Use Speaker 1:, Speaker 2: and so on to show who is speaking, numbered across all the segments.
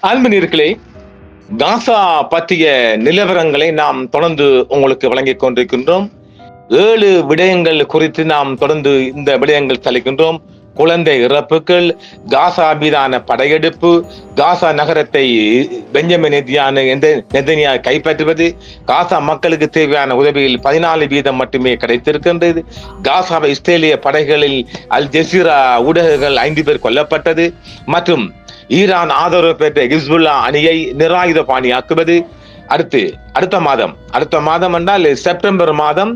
Speaker 1: அன்பினர்களே, காசா பற்றிய நிலவரங்களை நாம் தொடர்ந்து உங்களுக்கு வழங்கிக் கொண்டிருக்கின்றோம். 7 விடயங்கள் குறித்து நாம் தொடர்ந்து இந்த விடயங்கள் தளிக்கின்றோம். குழந்தை இறப்புகள், காசா மீதான படையெடுப்பு, காசா நகரத்தை பெஞ்சமின் நெதன்யாஹு கைப்பற்றுவது, காசா மக்களுக்கு தேவையான உதவியில் 14% மட்டுமே கிடைத்திருக்கின்றது, காசாவை இஸ்ரேலிய படைகளில் அல் ஜசீரா ஊடகங்கள் 5 பேர் கொல்லப்பட்டது, மற்றும் ஈரான் ஆதரவு பெற்ற ஹிஸ்புல்லா அணியை நிராயுத பாணியாக்குவது. அடுத்த மாதம் என்றால் செப்டம்பர் மாதம்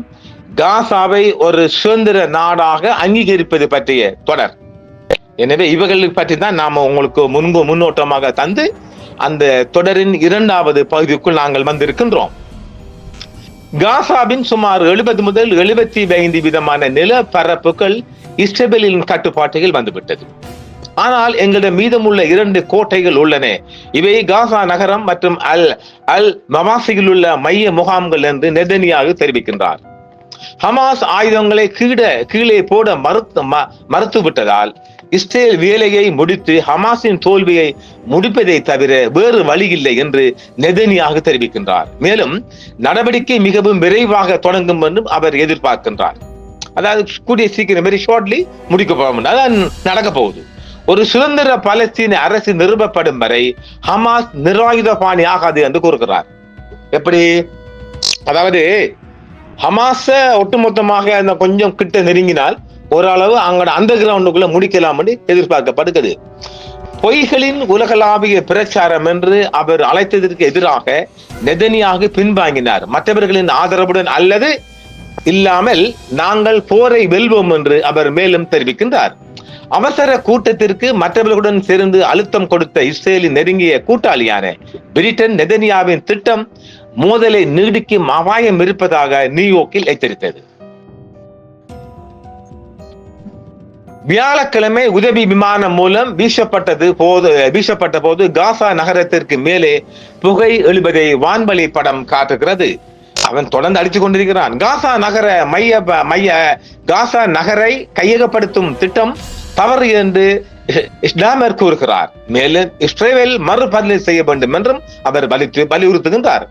Speaker 1: காசாவை ஒரு சுதந்திர நாடாக அங்கீகரிப்பது பற்றிய தொடர். எனவே இவைகளை பற்றி தான் நாம உங்களுக்கு முன்னோட்டமாக தந்து அந்த தொடரின் 2வது பகுதிக்குள் நாங்கள் வந்திருக்கின்றோம். காசாவின் சுமார் 70 முதல் 75% நிலப்பரப்புகள் இஸ்ரேலின் கட்டுப்பாட்டில் வந்துவிட்டது. ஆனால் எங்களிடம் மீதமுள்ள 2 கோட்டைகள் உள்ளன. இவை காசா நகரம் மற்றும் அல் மவாசியில் உள்ள மைய முகாம்கள் என்று நெதன்யாஹு தெரிவிக்கின்றார். ஹமாஸ் ஆயுதங்களை கீழே போட மறுத்துவிட்டதால் இஸ்ரேல் வேலையை முடித்து ஹமாஸின் தோல்வியை முடிப்பதை தவிர வேறு வழி இல்லை என்று நெதன்யாஹு தெரிவிக்கின்றார். மேலும் நடவடிக்கை மிகவும் விரைவாக தொடங்கும் என்றும் அவர் எதிர்பார்க்கின்றார். அதாவது கூடிய சீக்கிரம் வெரி ஷார்ட்லி முடிக்கப்படும், அதான் நடக்க போகுது. ஒரு சுதந்திர பாலஸ்தீன அரசு நிறுவப்படும் வரை ஹமாஸ் நிராயுத பாணி ஆகாது என்று கூறுகிறார். எப்படி? அதாவது ஹமாஸ ஒட்டுமொத்தமாக கொஞ்சம் கிட்ட நெருங்கினால் ஓரளவு அங்க அண்டர் கிரவுண்டுக்குள்ள முடிக்கலாம் என்று எதிர்பார்க்கப்படுகிறது. பொய்களின் உலகளாவிய பிரச்சாரம் என்று அவர் அழைத்ததற்கு எதிராக நெதன்யாஹு பின்வாங்கினார். மற்றவர்களின் ஆதரவுடன் அல்லது இல்லாமல் நாங்கள் போரை வெல்வோம் என்று அவர் மேலும் தெரிவிக்கின்றார். அவசர கூட்டத்திற்கு மற்றவர்களுடன் சேர்ந்து அழுத்தம் கொடுத்த இஸ்ரேலின் நெருங்கிய கூட்டாளியான பிரிட்டன் நெதன்யாஹுவின் திட்டம் மோதலை நீடிக்கும் அபாயம் இருப்பதாக நியூயார்க்கில் எச்சரித்தது. வியாழக்கிழமை உதவி விமானம் மூலம் வீசப்பட்ட போது காசா நகரத்திற்கு மேலே புகை எழுவதை வான்வழி படம் காட்டுகிறது. அவன் தொடர்ந்து அடித்துக் கொண்டிருக்கிறான். காசா நகரை கையகப்படுத்தும் திட்டம் தவறு என்று இஸ்லாமர் கூறுகிறார். மேலும் இஸ்ரேல் மறுபரிசீலனை செய்ய வேண்டும் என்றும் அவர் வலியுறுத்துகின்றார்.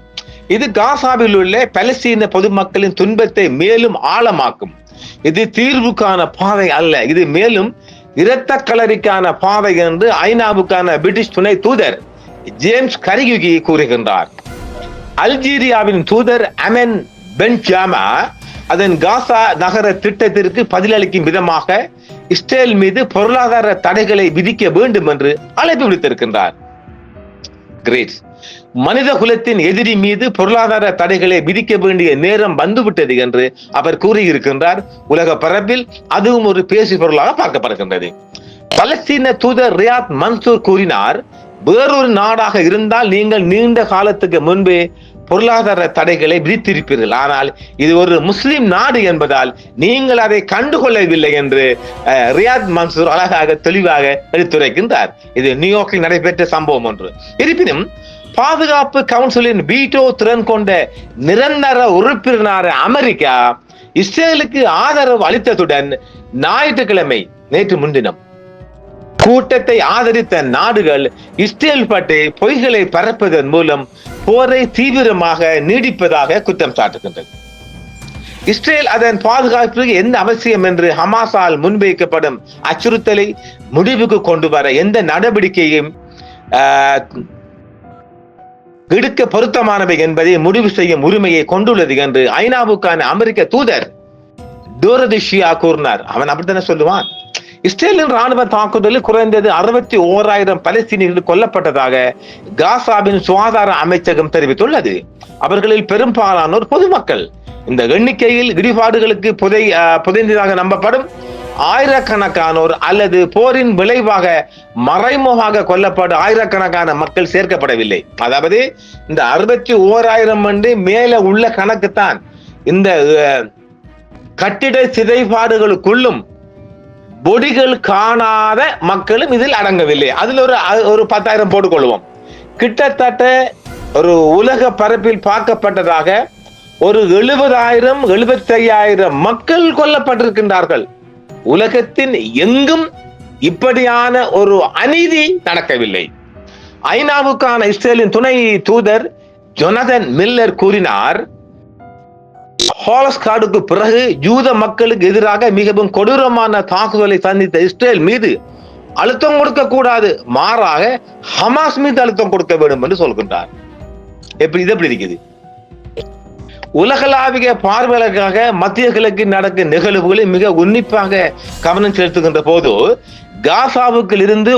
Speaker 1: இது காசாவில் உள்ள பலஸ்தீன பொதுமக்களின் துன்பத்தை மேலும் ஆழமாக்கும். இது தீர்வுக்கான பாதை அல்ல, இது மேலும் இரத்த களரிக்கான பாதை என்று ஐநாவுக்கான பிரிட்டிஷ் துணை தூதர் ஜேம்ஸ் கரிகுகி கூறுகின்றார். அல்ஜீரியாவின் தூதர் அமென் பென்ஜாமா அதன் காசா நகர திட்டத்திற்கு பதிலளிக்கும் விதமாக இஸ்ரேல் மீது பொருளாதார தடைகளை விதிக்க வேண்டும் என்று அழைப்பு விடுத்திருக்கின்றார். கிரேட். மனித குலத்தின் எதிரி மீது பொருளாதார தடைகளை விதிக்க வேண்டிய நேரம் வந்துவிட்டது என்று அவர் கூறியிருக்கின்றார். உலக பரப்பில் அதுவும் ஒரு பேசு பொருளாக பார்க்கப்படுகின்றது. பலஸ்தீன தூதர் ரியாத் மன்சூர் கூறினார், வேறொரு நாடாக இருந்தால் நீங்கள் நீண்ட காலத்துக்கு முன்பே பொருளாதார தடைகளை விதித்திருப்பீர்கள். ஆனால் இது ஒரு முஸ்லிம் நாடு என்பதால் நீங்கள் அதை கண்டுகொள்ளவில்லை என்று ரியாத் மன்சூர் அழகாக தெளிவாக எடுத்துரைக்கின்றார். இது நியூயார்க்கில் நடைபெற்ற சம்பவம் ஒன்று. இருப்பினும் பாதுகாப்பு கவுன்சிலின் வீட்டோ திறன் கொண்ட நிரந்தர உறுப்பினரான அமெரிக்கா இஸ்ரேலுக்கு ஆதரவு அளித்ததுடன் ஞாயிற்றுக்கிழமை நேற்று முன்தினம் கூட்டத்தை ஆதரித்த நாடுகள் இஸ்ரேல் பற்றி பொய்களை பரப்புவதன் மூலம் போரை தீவிரமாக நீடிப்பதாக குற்றம் சாட்டுகின்றது. இஸ்ரேல் அதன் பாதுகாப்பிற்கு என்ன அவசியம் என்று ஹமாஸால் முன்வைக்கப்படும் அச்சுறுத்தலை முடிவுக்கு கொண்டு வர எந்த நடவடிக்கையும் எடுக்க பொருத்தமானவை என்பதை முடிவு செய்யும் உரிமையை கொண்டுள்ளது என்று ஐநாவுக்கான அமெரிக்க தூதர் டோரதிஷியா கூறினார். அவன் அப்படித்தானே சொல்லுவான். இஸ்ரேலின் ராணுவ தாக்குதலில் குறைந்தது 61,000 பலஸ்தீனியர்கள் கொல்லப்பட்டதாக காசாவின் சுகாதார அமைச்சகம் தெரிவித்துள்ளது. அவர்களில் பெரும்பாலானோர் பொதுமக்கள். இந்த எண்ணிக்கையில் இடிபாடுகளுக்கு புதைந்ததாக நம்பப்படும் ஆயிரக்கணக்கானோர் அல்லது போரின் விளைவாக மறைமுகமாக கொல்லப்படும் ஆயிரக்கணக்கான மக்கள் சேர்க்கப்படவில்லை. அதாவது இந்த 61,000 மேல உள்ள கணக்குத்தான். இந்த கட்டிட சிதைபாடுகளுக்குள்ளும் பொடிகள் காணாத மக்களும் இதில் அடங்கவில்லை. அதில் ஒரு 10,000 போட்டுக்கொள்வோம். கிட்டத்தட்ட ஒரு உலக பரப்பில் பார்க்கப்பட்டதாக ஒரு 70,000 75,000 மக்கள் கொல்லப்பட்டிருக்கின்றார்கள். உலகத்தின் எங்கும் இப்படியான ஒரு அநீதி நடக்கவில்லை. ஐநாவுக்கான இஸ்ரேலின் துணை தூதர் ஜொனதன் மில்லர் கூறினார், ஹாலோகாஸ்டுக்கு பிறகு யூத மக்களுக்கு எதிராக மிகவும் கொடூரமான தாக்குதலை சந்தித்த இஸ்ரேல் மீது அழுத்தம் கொடுக்க கூடாது, மாறாக ஹமாஸ் மீது அழுத்தம் கொடுக்க வேண்டும் என்று சொல்கின்றார். எப்படி இருக்குது? உலகளாவிய பார்வையாளருக்காக மத்திய கிழக்கில் நடக்கும் நிகழ்வுகளை மிக உன்னிப்பாக கவனம் செலுத்துகின்ற போது காசாவுக்கு இருந்து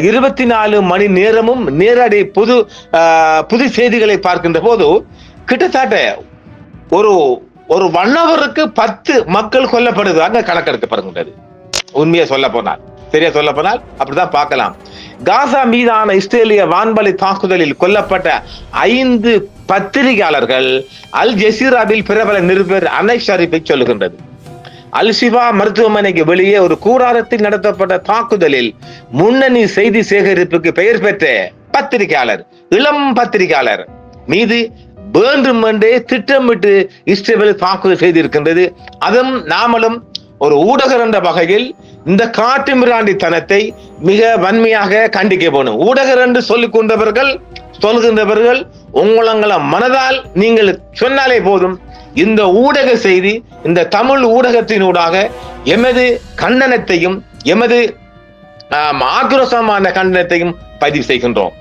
Speaker 1: 24 மணி நேரமும் நேரடி புது செய்திகளை பார்க்கின்ற போது கிட்டத்தட்ட ஒரு 1 ஹவருக்கு 10 மக்கள் கொல்லப்படுவதாக கணக்கெடுக்கப்படுகின்றது. உண்மையை சொல்ல போனால், சரியா சொல்ல போனால் அப்படிதான் பார்க்கலாம். காசா மீதான இஸ்ரேலிய வான்வழி தாக்குதலில் கொல்லப்பட்ட 5 பத்திரிகையாளர்கள் அல் ஜசீராவில் பிரபல நிருபர் அனஸ் ஷரீஃபை சொல்லுகின்றது. அல் ஷிஃபா மருத்துவமனைக்கு வெளியே ஒரு கூடாரத்தில் நடத்தப்பட்ட தாக்குதலில் முன்னணி செய்தி சேகரிப்புக்கு பெயர் பெற்ற பத்திரிகையாளர், இளம் பத்திரிகையாளர் மீது வேண்டுமென்றே திட்டமிட்டு இஸ்ரேல் தாக்குதல் செய்திருக்கின்றது. அதுவும் நாமளும் ஒரு ஊடகர் என்ற வகையில் இந்த காட்டு மிராண்டித்தனத்தை மிக வன்மையாக கண்டிக்க போகணும். ஊடகர் என்று சொல்கின்றவர்கள் உங்கள மனதால் நீங்கள் சொன்னாலே போதும், இந்த ஊடக செய்தி, இந்த தமிழ் ஊடகத்தினூடாக எமது கண்டனத்தையும் எமது ஆக்ரோஷமான கண்டனத்தையும் பதிவு செய்கின்றோம்.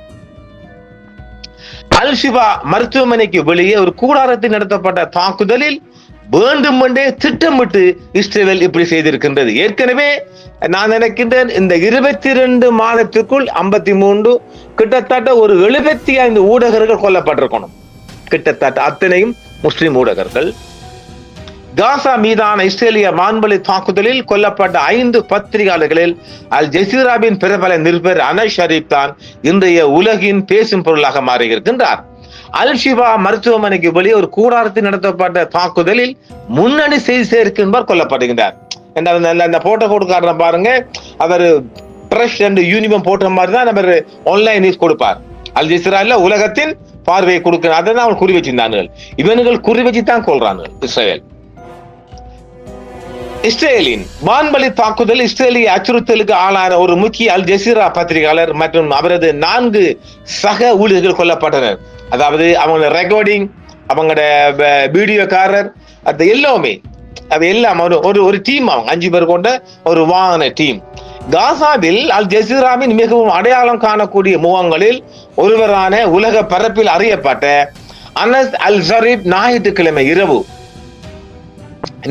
Speaker 1: அல் ஷிஃபா மருத்துவமனைக்கு வெளியே ஒரு கூடாரத்தில் நடத்தப்பட்ட தாக்குதலில் வேண்டுமென்றே திட்டமிட்டு இஸ்ரேல் இப்படி செய்திருக்கின்றது. ஏற்கனவே நான் நினைக்கின்றேன் இந்த 22 மாதத்திற்குள் 53 கிட்டத்தட்ட ஒரு 75 ஊடகர்கள் கொல்லப்பட்டிருக்கணும். கிட்டத்தட்ட அத்தனையும் முஸ்லிம் ஊடகர்கள். காசா மீதான இஸ்ரேலிய வான்வழி தாக்குதலில் கொல்லப்பட்ட 5 பத்திரிகையாளர்களில் அல் ஜசீராவின் பிரபல நிருபர் அனஸ் ஷரீப் தான் இன்றைய உலகின் பேசும் பொருளாக மாறியிருக்கின்றார். அல் ஷிஃபா மருத்துவமனைக்கு வெளியே ஒரு கூடாரத்தில் நடத்தப்பட்ட தாக்குதலில் முன்னணி செய்தி சேர்க்கின்றார் கொல்லப்படுகின்றார். அந்த போட்டோ கொடுக்கார பாருங்க, அவர் பிரஷ் அண்ட் யூனிஃபார்ம் போட்ட மாதிரி தான் நம்ம ஆன்லைன் நியூஸ் கொடுப்பார். அல் ஜசீரால உலகத்தின் பார்வையை கொடுக்க, அதை தான் அவன் குறி வச்சிருந்தார்கள். இவனுகள் குறி வச்சு தான் கொள்றாங்க. இஸ்ரேலின் வான்வழி தாக்குதல் இஸ்ரேலிய அச்சுறுத்தலுக்கு ஆளான ஒரு முக்கிய அல் ஜசீரா பத்திரிகையாளர் மற்றும் அவரது 4 சக ஊழியர்கள் கொல்லப்பட்டனர். அதாவது அவங்க ரெக்கார்டிங், அவங்களோட வீடியோக்காரர், அது எல்லாமே அது எல்லாம் ஒரு டீம், அவங்க 5 பேர் கொண்ட ஒரு வாகன டீம். காசாவில் அல் ஜசீராவின் மிகவும் அடையாளம் காணக்கூடிய முகங்களில் ஒருவரான உலக பரப்பில் அறியப்பட்ட அனஸ் அல் ஷரீப்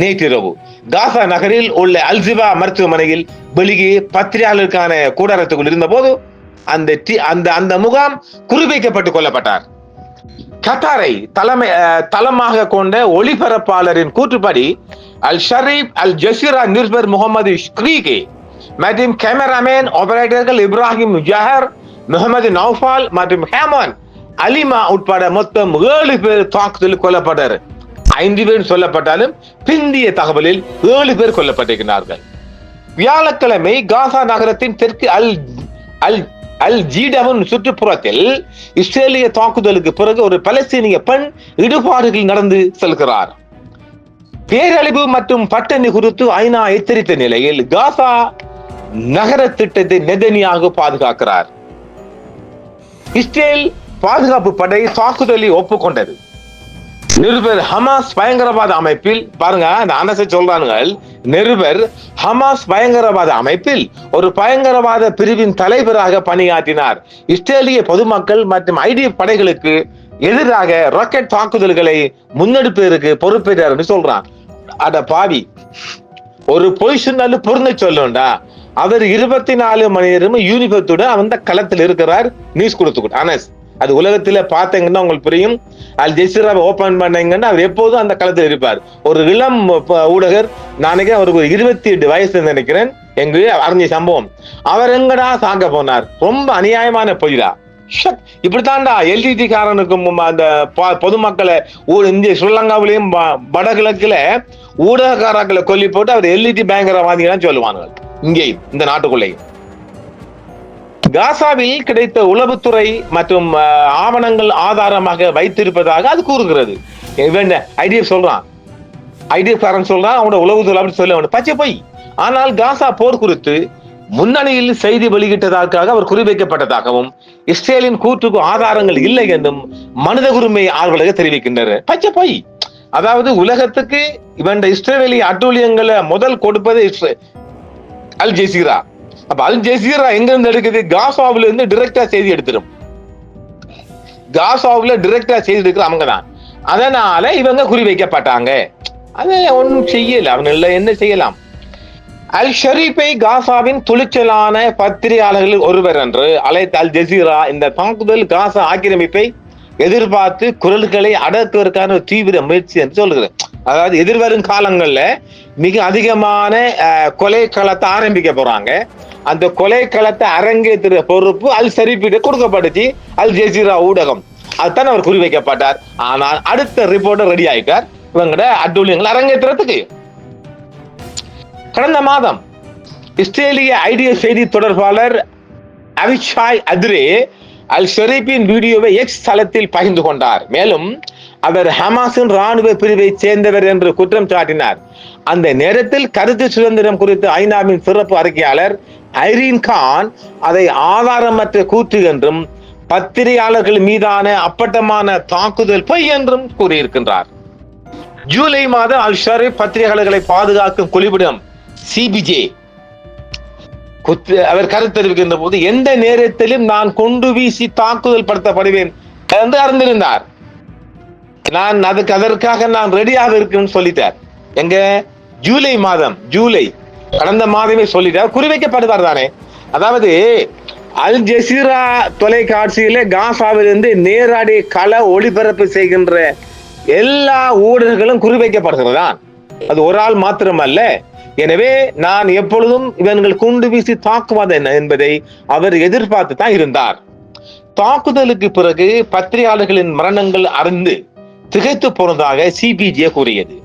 Speaker 1: நேற்றிரவு காசா நகரில் உள்ள அல் ஷிஃபா மருத்துவமனையில் வெளியே பத்திரிகையாளருக்கான கூடாரத்துக்குள் இருந்த போது அந்த முகாம் குறிவைக்கப்பட்டு கொல்லப்பட்டார். கத்தாரை தளமாக கொண்ட ஒளிபரப்பாளரின் கூற்றுப்படி அல் ஷரீப் அல் ஜசீரா நிருபர் முகமது ஷ்ரீகே மற்றும் கேமராமேன் ஆபரேட்டர்கள் இப்ராஹிம் ஜஹர், முகமது நௌஃபால் மற்றும் ஹேமான் அலிமா உட்பட மொத்தம் 7 பேர் தாக்குதலில் கொல்லப்பட்டார். 5 பேர் சொல்லப்பட்டாலும் பிந்திய தகவலில் 7 பேர் கொல்லப்பட்டிருக்கிறார்கள். வியாழக்கிழமை காசா நகரத்தின் தெற்கு அல் ஜீடாவின் சுற்றுப்புறத்தில் இஸ்ரேலிய தாக்குதலுக்கு பிறகு ஒரு பலஸ்தீனிய பெண் இடுபாடுகள் நடந்து செல்கிறார். பேரழிவு மற்றும் பட்டினி குறித்து ஐநா எச்சரித்த நிலையில் காசா நகர திட்டத்தை நெதன்யாகு பாதுகாக்கிறார். இஸ்ரேல் பாதுகாப்பு படை தாக்குதலை ஒப்புக்கொண்டது. நிருபர் ஹமாஸ் பயங்கரவாத அமைப்பில் பாருங்க, அந்த அனசை சொல்றாங்க, நிருபர் ஹமாஸ் பயங்கரவாத அமைப்பில் ஒரு பயங்கரவாத பிரிவின் தலைவராக பணியாற்றினார். இஸ்ரேலிய பொதுமக்கள் மற்றும் ஐடிஎஃப் படைகளுக்கு எதிராக ராக்கெட் தாக்குதல்களை முன்னெடுப்பதற்கு பொறுப்பேற்றார் சொல்றான். அட பாவி, ஒரு பொசிஷன் பொருந்த சொல்லுண்டா. அவர் 24 மணி நேரமும் யூனிஃபார்த்துடன் அந்த களத்தில் இருக்கிறார். நியூஸ் கொடுத்துக்கிட்டு அனஸ், அது உலகத்துல பார்த்தீங்கன்னா உங்களுக்கு புரியும். அல் ஜசீராவை ஓபன் பண்ணீங்கன்னா அவர் எப்போதும் அந்த களத்தில் இருப்பார். ஒரு இளம் ஊடகர், நாளைக்கு அவருக்கு 28 வயசு நினைக்கிறேன், எங்க அறிஞ்ச சம்பவம். அவர் எங்கடா சாங்க போனார்? ரொம்ப அநியாயமான பொய்தா. இப்படித்தான்டா எல்டிடி காரனுக்கும் அந்த பொதுமக்களை இந்திய ஸ்ரீலங்காவிலையும் வடகிழக்குல ஊடகக்காரர்களை கொல்லி போட்டு அவர் எல்இடி பயங்கரவாதிகள் சொல்லுவாங்க. இங்கேயும் இந்த நாட்டுக்குள்ளேயும் காசாவில் கிடைத்த உளவுத்துறை மற்றும் ஆவணங்கள் ஆதாரமாக வைத்திருப்பதாக அது கூறுகிறது. ஐடிஎஃப் சொல்றான், ஐடிஎஃப் காரன் சொல்றான், அவனோட உளவுத்துறை அப்படி சொல்ல பச்சை போய். ஆனால் காசா போர் குறித்து முன்னணியில் செய்தி வெளியிட்டதற்காக அவர் குறிவைக்கப்பட்டதாகவும் இஸ்ரேலின் கூற்றுக்கு ஆதாரங்கள் இல்லை என்றும் மனித உரிமை ஆர்வலர்கள் தெரிவிக்கின்றனர். பச்சை போய். அதாவது உலகத்துக்கு இவன் இஸ்ரேலிய அட்டூழியங்களை முதல் கொடுப்பது அல் ஜசீரா. அப்ப அல் ஜசீரா எங்க இருந்து எடுக்குது? காசாவில இருந்து டைரக்டா செய்தி எடுத்துரும். காசாவில டைரக்டா செய்தி எடுக்கிற அவங்கதான். அதனால இவங்க குறிவைக்கப்பட்டாங்க. அதை ஒன்றும் செய்யல. அவங்கள என்ன செய்யலாம்? அல் ஷரீஃபை காசாவின் துணிச்சலான பத்திரிகையாளர்கள் ஒருவர் என்று அழைத்த அல் ஜசீரா இந்த தாக்குதல் காசா ஆக்கிரமிப்பை எதிர்பார்த்து குரல்களை அடக்குவதற்கான ஒரு தீவிர முயற்சி என்று சொல்லுகிறேன். அதாவது எதிர்வரும் காலங்கள்ல மிக அதிகமான கொலை களத்தை ஆரம்பிக்க போறாங்க. அந்த கொலை களத்தை அரங்கேற்ற பொறுப்பு அல் ஷரீஃபிட்ட கொடுக்கப்பட்டுச்சு. அல் ஜசீரா ஊடகம் அதுதான் அவர் குறிவைக்கப்பட்டார். ஆனால் அடுத்த ரிப்போர்ட்டர் ரெடி ஆயிட்டார் இவங்கட அட்டூழியங்கள் அரங்கேற்றத்துக்கு. கடந்த மாதம் இஸ்ரேலிய ஐடியா செய்தி தொடர்பாளர் அவிஷாய் அத்ரே அல் ஷரீஃபின் வீடியோவை எக்ஸ் தளத்தில் பகிர்ந்து கொண்டார். மேலும் அவர் ஹமாஸின் ராணுவ பிரிவை சேர்ந்தவர் என்று குற்றம் சாட்டினார். அந்த நேரத்தில் கருத்து சுதந்திரம் குறித்து ஐநாவின் சிறப்பு அறிக்கையாளர் ஐரீன் கான் அதை ஆதாரமற்ற கூற்று என்றும் பத்திரிகையாளர்கள் மீதான அப்பட்டமான தாக்குதல் பொய் என்றும் கூறியிருக்கின்றார். ஜூலை மாதம் அல் ஷரீஃப் பத்திரிகையாளர்களை பாதுகாக்கும் குழுவிடம் சிபிஜே அவர் கருத்து தெரிவிக்கின்ற போது எந்த நேரத்திலும் நான் கொண்டு வீசி தாக்குதல் படுத்தப்படுவேன் என்று அறிந்திருந்தார். நான் அதற்காக நான் ரெடியாக இருக்குன்னு சொல்லிட்டார். எங்க ஜூலை கடந்த மாதமே சொல்லிட்டார். குறிவைக்கப்படுவார் தானே. அதாவது அல் ஜசீரா தொலைக்காட்சியில காசாவிலிருந்து நேரடி கள ஒளிபரப்பு செய்கின்ற எல்லா ஊடகங்களும் குறிவைக்கப்படுகிறதான். அது ஒரு ஆள் மாத்திரமல்ல. எனவே நான் எப்பொழுதும் இவர்கள் குண்டு வீசி தாக்குவது என்ன என்பதை அவர் எதிர்பார்த்து தான் இருந்தார். தாக்குதலுக்கு பிறகு பத்திரிகையாளர்களின் மரணங்கள் அறிந்து திகைத்து போனதாக சிபிஜே கூறியது.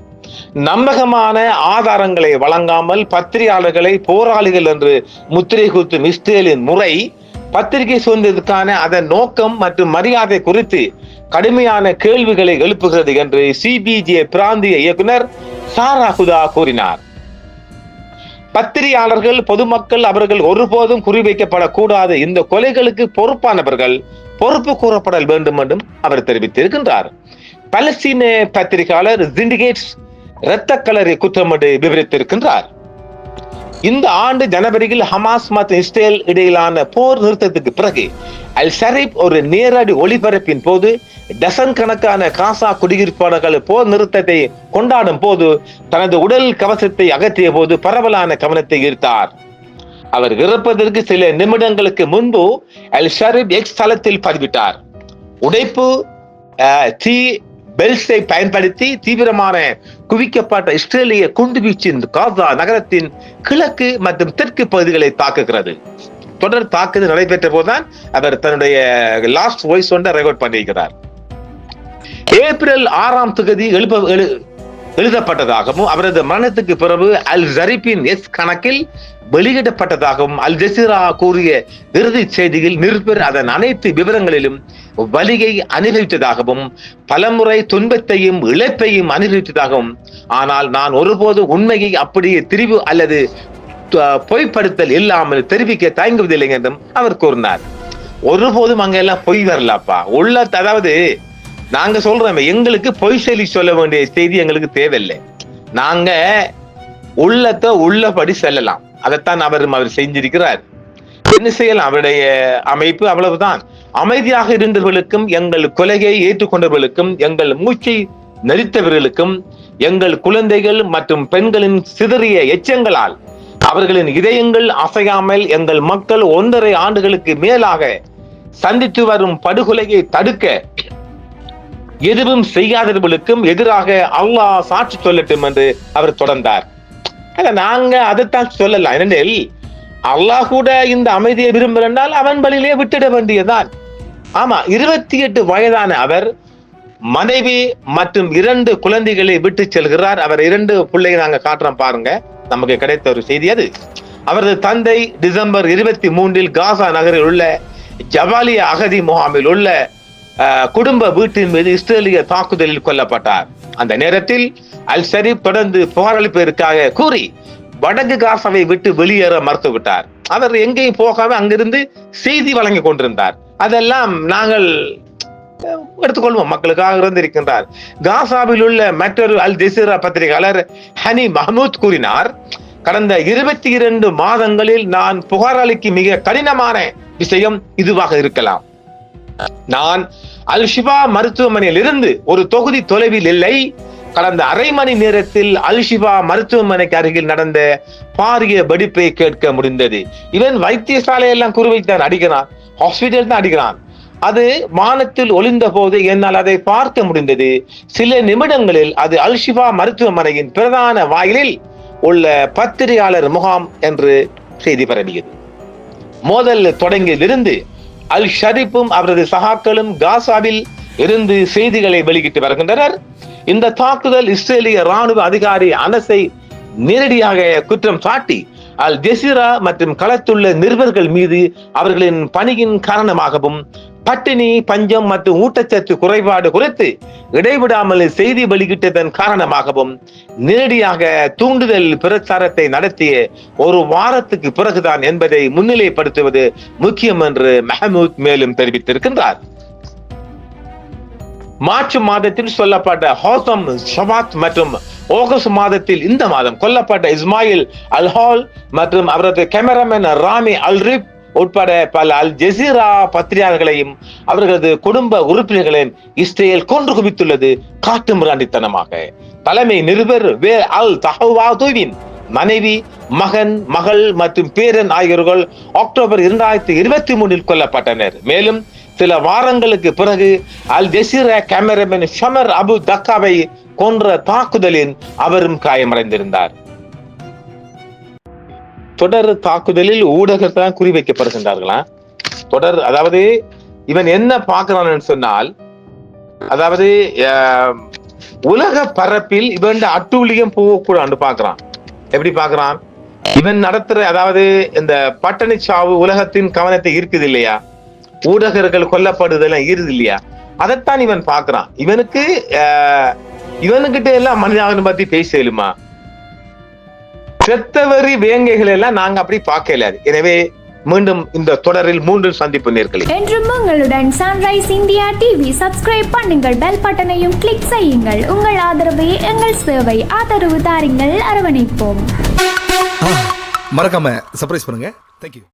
Speaker 1: நம்பகமான ஆதாரங்களை வழங்காமல் பத்திரிகையாளர்களை போராளிகள் என்று முத்திரை குத்தும் இஸ்ரேலின் முறை பத்திரிகை சுதந்திரத்துக்கான அதன் நோக்கம் மற்றும் மரியாதை குறித்து கடுமையான கேள்விகளை எழுப்புகிறது என்று சிபிஜே பிராந்திய இயக்குனர் சாரா ஹுதா கூறினார். பத்திரிகையாளர்கள், பொதுமக்கள் அவர்கள் ஒருபோதும் குறிவைக்கப்படக்கூடாது. இந்த கொலைகளுக்கு பொறுப்பானவர்கள் பொறுப்பு கூறப்பட வேண்டும் என்றும் அவர் தெரிவித்திருக்கின்றார். பலஸ்தீன பத்திரிகையாளர் ஜிண்டிகேட்ஸ் இரத்த களரி குற்றம் என்று விவரித்திருக்கின்றார். இந்த ஆண்டு ஜனவரியில் ஹமாஸ் மற்றும் இஸ்ரேல் இடையிலான போர் நிறுத்தத்துக்கு பிறகு அல் ஷரீப் ஒரு நேரடி ஒளிபரப்பின் போது டசன் கணக்கான காசா குடியிருப்பாளர்கள் போர் நிறுத்தத்தை கொண்டாடும் போது தனது உடல் கவசத்தை அகற்றிய போது பரவலான கவனத்தை ஈர்த்தார். அவர் இறப்பதற்கு சில நிமிடங்களுக்கு முன்பு அல் ஷரீப் எக்ஸ் தளத்தில் பதிவிட்டார். உடைப்பு பெல்ஸை பயன்படுத்தி தீவிரமான குவிக்கப்பட்ட இஸ்ரேலிய குண்டுவீச்சின் காசா நகரத்தின் கிழக்கு மற்றும் தெற்கு பகுதிகளை தாக்குகிறது. தொடர் தாக்குதல் நடைபெற்ற போதுதான் அவர் தன்னுடைய லாஸ்ட் வாய்ஸ் ஒன்றை ரெக்கார்ட் பண்ணியிருக்கிறார். ஏப்ரல் 6ஆம் தேதி எழுதப்பட்டதாகவும் அவரது மரணத்துக்கு பிறகு அல் ஷரீஃபின் எஸ் கணக்கில் வெளியிடப்பட்டதாகவும் அல் ஜசீரா கூறிய இறுதி செய்தியில் நிருபர் அதன் அனைத்து விவரங்களிலும் வலியை அனுபவித்ததாகவும் பலமுறை துன்பத்தையும் இழப்பையும் அனுபவித்ததாகவும், ஆனால் நான் ஒருபோது உண்மையை அப்படியே திரிவு அல்லது பொய்ப்படுத்தல் இல்லாமல் தெரிவிக்க தயங்குவதில்லை என்றும் அவர் கூறினார். ஒருபோதும் அங்க எல்லாம் பொய் வரலப்பா உள்ள. அதாவது நாங்க சொல்றோம், எங்களுக்கு பொய் சொல்லி சொல்ல வேண்டிய செய்தி எங்களுக்கு தேவையில்லை. நாங்க உள்ளத்தை உள்ளபடி செல்லலாம். அதைத்தான் அவர் செஞ்சிருக்கிறார். என்ன செய்யலாம்? அவருடைய அமைப்பு அவ்வளவுதான். அமைதியாக இருந்தவர்களுக்கும், எங்கள் கொலையை ஏற்றுக்கொண்டவர்களுக்கும், எங்கள் மூச்சை நெரித்தவர்களுக்கும், எங்கள் குழந்தைகள் மற்றும் பெண்களின் சிதறிய எச்சங்களால் அவர்களின் இதயங்கள் அசையாமல் எங்கள் மக்கள் 1.5 ஆண்டுகளுக்கு மேலாக சந்தித்து வரும் படுகொலையை தடுக்க எதுவும் செய்யாதவர்களுக்கும் எதிராக அல்லாஹ் சாட்சி சொல்லட்டும் என்று அவர் தொடர்ந்தார். நாங்க அதைத்தான் சொல்லலாம். ஏனெனில் அல்லாஹ் கூட இந்த அமைதியை விரும்புகிறால் அவன் வழியிலே விட்டுட வேண்டியதான். ஆமா, 28 வயதான அவர் மனைவி மற்றும் 2 குழந்தைகளை விட்டு செல்கிறார். அவர் 2 பிள்ளைகளை நாங்க காட்டுறோம் பாருங்க. நமக்கு கிடைத்த ஒரு செய்தி அது. அவரது தந்தை டிசம்பர் 23 காசா நகரில் உள்ள ஜபாலியா அகதி முகாமில் உள்ள குடும்ப வீட்டின் மீது இஸ்ரேலிய தாக்குதலில் கொல்லப்பட்டார். அந்த நேரத்தில் அல் ஷரீப் தொடர்ந்து புகாரளிப்பதற்காக கூறி வடக்கு காசாவை விட்டு வெளியேற மறுத்துவிட்டார். அவர் எங்கேயும் போகாம அங்கிருந்து செய்தி வழங்கி கொண்டிருந்தார். அதெல்லாம் நாங்கள் எடுத்துக்கொள்வோம், மக்களுக்காக இருந்திருக்கின்றார். காசாவில் உள்ள மற்றொரு அல் ஜசீரா பத்திரிகையாளர் ஹனி மஹமூத் கூறினார், கடந்த 22 மாதங்களில் நான் புகார் அளிக்க மிக கடினமான விஷயம் இதுவாக இருக்கலாம். நான் அல் ஷிபா மருத்துவமனையில் இருந்து ஒரு தொகுதி தொலைவில் இல்லை. கடந்த அரை மணி நேரத்தில் அல் ஷிபா மருத்துவமனைக்கு அருகில் நடந்த பாரிய வெடிப்பை கேட்க முடிந்தது. இவன் வைத்தியசாலையெல்லாம் குறிவைத்தான் அடிக்கிறான், ஹாஸ்பிட்டல் தான் அடிக்கிறான். அது வானத்தில் ஒளிந்த போது என்னால் அதை பார்க்க முடிந்தது. சில நிமிடங்களில் அது அல் ஷிபா மருத்துவமனையின் பிரதான வாயிலில் உள்ள பத்திரிகையாளர் முகாம் என்று செய்தி பரவியது. மோதல் தொடங்கியதிலிருந்து அல் ஷரீப்பும் அவரது சகாக்களும் காசாவில் இருந்து செய்திகளை வெளியிட்டு வருகின்றனர். இந்த தாக்குதல் இஸ்ரேலிய ராணுவ அதிகாரி அனஸை நேரடியாக குற்றம் சாட்டி அல் ஜசீரா மற்றும் களத்துள்ள நிருபர்கள் மீது அவர்களின் பணியின் காரணமாகவும் பட்டினி, பஞ்சம் மற்றும் ஊட்டச்சத்து குறைபாடு குறித்து இடைவிடாமல் செய்தி வெளியிட்டதன் காரணமாகவும் நேரடியாக தூண்டுதல் பிரச்சாரத்தை நடத்திய ஒரு வாரத்துக்கு பிறகுதான் என்பதை முன்னிலைப்படுத்துவது முக்கியம் என்று மஹமூத் மேலும் தெரிவித்திருக்கின்றார். மார்ச் மாதத்தில் சொல்லப்பட்ட ஹோசம் ஷபாத் மற்றும் ஆகஸ்ட் மாதத்தில் இந்த மாதம் கொல்லப்பட்ட இஸ்மாயில் அல் ஹால் மற்றும் அவரது கேமராமேன் ராமி அல்ரிப் உட்பட பல அல் ஜசீரா பத்திரிகையாளர்களையும் அவர்களது குடும்ப உறுப்பினர்களையும் இஸ்ரேல் கொன்று குவித்துள்ளது காட்டு மிராண்டித்தனமாக. தலைமை நிருபர் வே அல் தஹவாதுவின் மனைவி, மகன், மகள் மற்றும் பேரன் ஆகியோர்கள் அக்டோபர் 2023 கொல்லப்பட்டனர். மேலும் சில வாரங்களுக்கு பிறகு Al Jazeera cameraman Samer Abu தக்காவை கொன்ற தாக்குதலில் அவரும் காயமடைந்திருந்தார். தொடர் தாக்குதலில் ஊடகத்தான் குறிவைக்கப்படுகின்றார்களா? தொடர், அதாவது இவன் என்ன பார்க்கிறான்னு சொன்னால், அதாவது உலக பரப்பில் இவன் அட்டூழியம் போகக்கூடாது பார்க்கிறான். எப்படி பார்க்கிறான்? இவன் நடத்துற, அதாவது இந்த பட்டணி சாவு உலகத்தின் கவனத்தை ஈர்க்குது இல்லையா, ஊடகர்கள் கொல்லப்படுதெல்லாம் ஈருது இல்லையா, அதைத்தான் இவன் பார்க்கிறான். இவனுக்கிட்ட எல்லாம் மனிதாபம் பத்தி பேசலுமா? செத்தவரி வேங்கைகள் எல்லாம் நாங்க அப்படி பார்க்கல. எனவே மீண்டும் இந்த தொடரில் 3 சந்திப்பு நேர்களை
Speaker 2: என்றும் உங்களுடன் சன்ரைஸ் இந்தியா டிவி சப்ஸ்கிரைப் பண்ணுங்கள், பெல் பட்டனையும் கிளிக் செய்யுங்கள். உங்கள் ஆதரவே எங்கள் சேவை. ஆதரவு தாருங்கள், அரவணைப்போம்.
Speaker 3: மறக்காம சர்ப்ரைஸ் பண்ணுங்க. தேங்க்யூ.